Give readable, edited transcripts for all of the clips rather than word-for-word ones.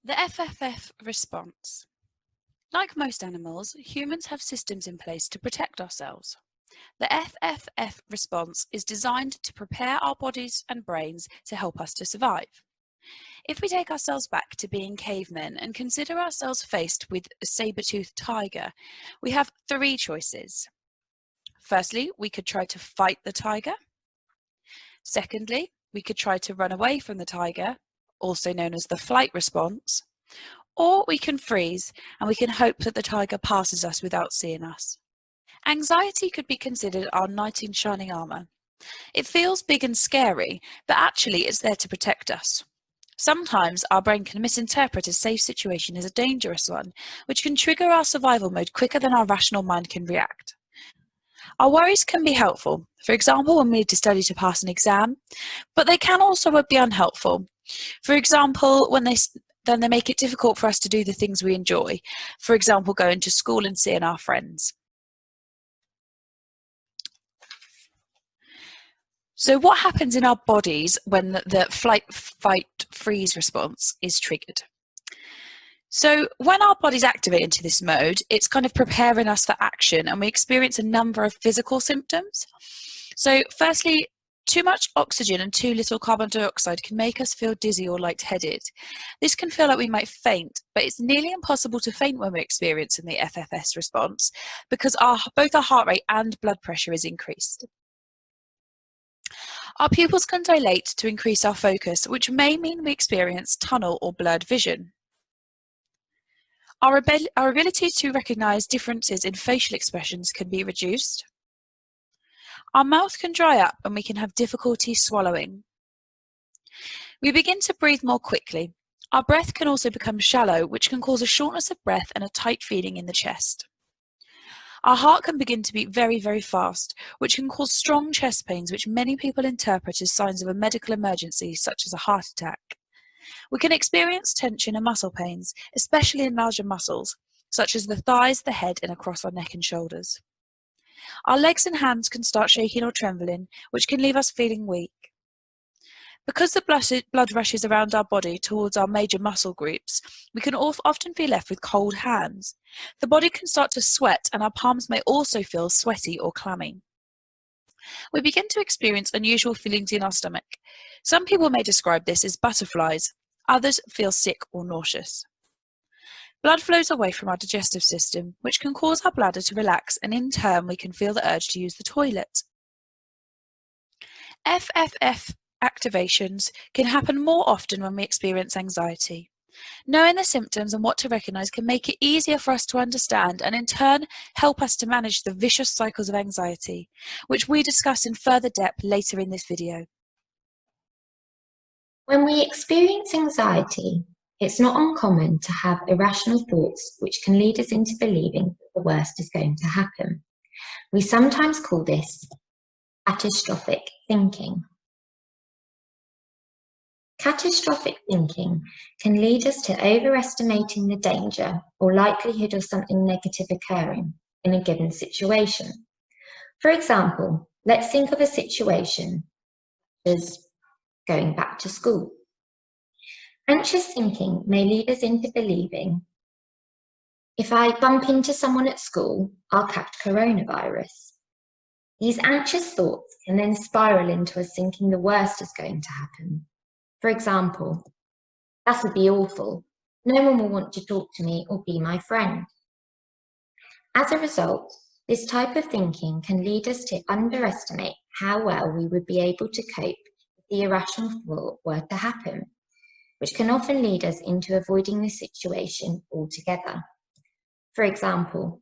The FFF response. Like most animals, humans have systems in place to protect ourselves. The FFF response is designed to prepare our bodies and brains to help us to survive. If we take ourselves back to being cavemen and consider ourselves faced with a saber-toothed tiger, we have three choices. Firstly, we could try to fight the tiger. Secondly, we could try to run away from the tiger, also known as the flight response. Or we can freeze and we can hope that the tiger passes us without seeing us. Anxiety could be considered our knight in shining armour. It feels big and scary, but actually it's there to protect us. Sometimes our brain can misinterpret a safe situation as a dangerous one, which can trigger our survival mode quicker than our rational mind can react. Our worries can be helpful, for example when we need to study to pass an exam, but they can also be unhelpful. For example, when they make it difficult for us to do the things we enjoy, for example going to school and seeing our friends. So what happens in our bodies when the flight, fight, freeze response is triggered? So when our bodies activate into this mode, it's kind of preparing us for action and we experience a number of physical symptoms. So firstly, too much oxygen and too little carbon dioxide can make us feel dizzy or lightheaded. This can feel like we might faint, but it's nearly impossible to faint when we're experiencing the FFS response because both our heart rate and blood pressure is increased. Our pupils can dilate to increase our focus, which may mean we experience tunnel or blurred vision. Our ability to recognise differences in facial expressions can be reduced. Our mouth can dry up and we can have difficulty swallowing. We begin to breathe more quickly. Our breath can also become shallow, which can cause a shortness of breath and a tight feeling in the chest. Our heart can begin to beat very, very fast, which can cause strong chest pains, which many people interpret as signs of a medical emergency, such as a heart attack. We can experience tension and muscle pains, especially in larger muscles, such as the thighs, the head, and across our neck and shoulders. Our legs and hands can start shaking or trembling, which can leave us feeling weak. Because the blood rushes around our body towards our major muscle groups, we can often be left with cold hands. The body can start to sweat and our palms may also feel sweaty or clammy. We begin to experience unusual feelings in our stomach. Some people may describe this as butterflies, others feel sick or nauseous. Blood flows away from our digestive system, which can cause our bladder to relax, and in turn we can feel the urge to use the toilet. FFF activations can happen more often when we experience anxiety. Knowing the symptoms and what to recognise can make it easier for us to understand and in turn help us to manage the vicious cycles of anxiety, which we discuss in further depth later in this video. When we experience anxiety, it's not uncommon to have irrational thoughts which can lead us into believing that the worst is going to happen. We sometimes call this catastrophic thinking. Catastrophic thinking can lead us to overestimating the danger or likelihood of something negative occurring in a given situation. For example, let's think of a situation as going back to school. Anxious thinking may lead us into believing, if I bump into someone at school, I'll catch coronavirus. These anxious thoughts can then spiral into us thinking the worst is going to happen. For example, that would be awful. No one will want to talk to me or be my friend. As a result, this type of thinking can lead us to underestimate how well we would be able to cope if the irrational thought were to happen, which can often lead us into avoiding the situation altogether. For example,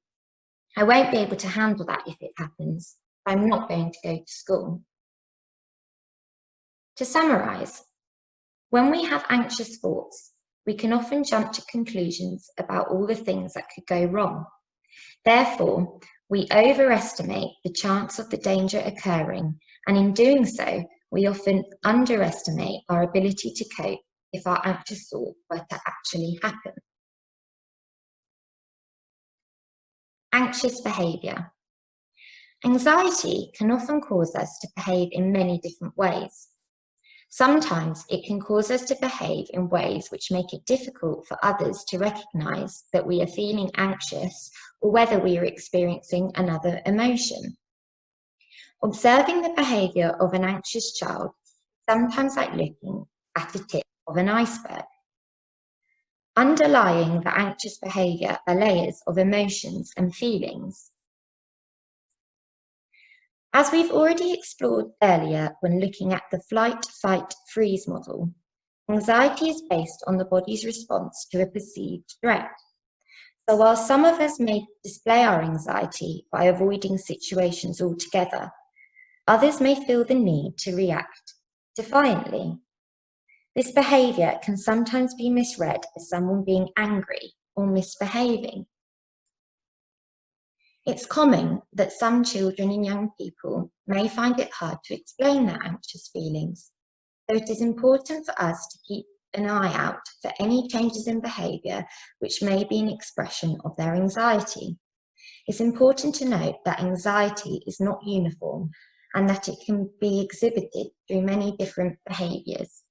I won't be able to handle that if it happens. I'm not going to go to school. To summarise, when we have anxious thoughts, we can often jump to conclusions about all the things that could go wrong. Therefore, we overestimate the chance of the danger occurring, and in doing so, we often underestimate our ability to cope if our anxious thought were to actually happen. Anxious behaviour. Anxiety can often cause us to behave in many different ways. Sometimes it can cause us to behave in ways which make it difficult for others to recognise that we are feeling anxious or whether we are experiencing another emotion. Observing the behaviour of an anxious child is sometimes like looking at a tip of an iceberg. Underlying the anxious behaviour are layers of emotions and feelings. As we've already explored earlier when looking at the flight, fight, freeze model, anxiety is based on the body's response to a perceived threat. So while some of us may display our anxiety by avoiding situations altogether, others may feel the need to react defiantly. This behaviour can sometimes be misread as someone being angry or misbehaving. It's common that some children and young people may find it hard to explain their anxious feelings, so it is important for us to keep an eye out for any changes in behaviour which may be an expression of their anxiety. It's important to note that anxiety is not uniform and that it can be exhibited through many different behaviours.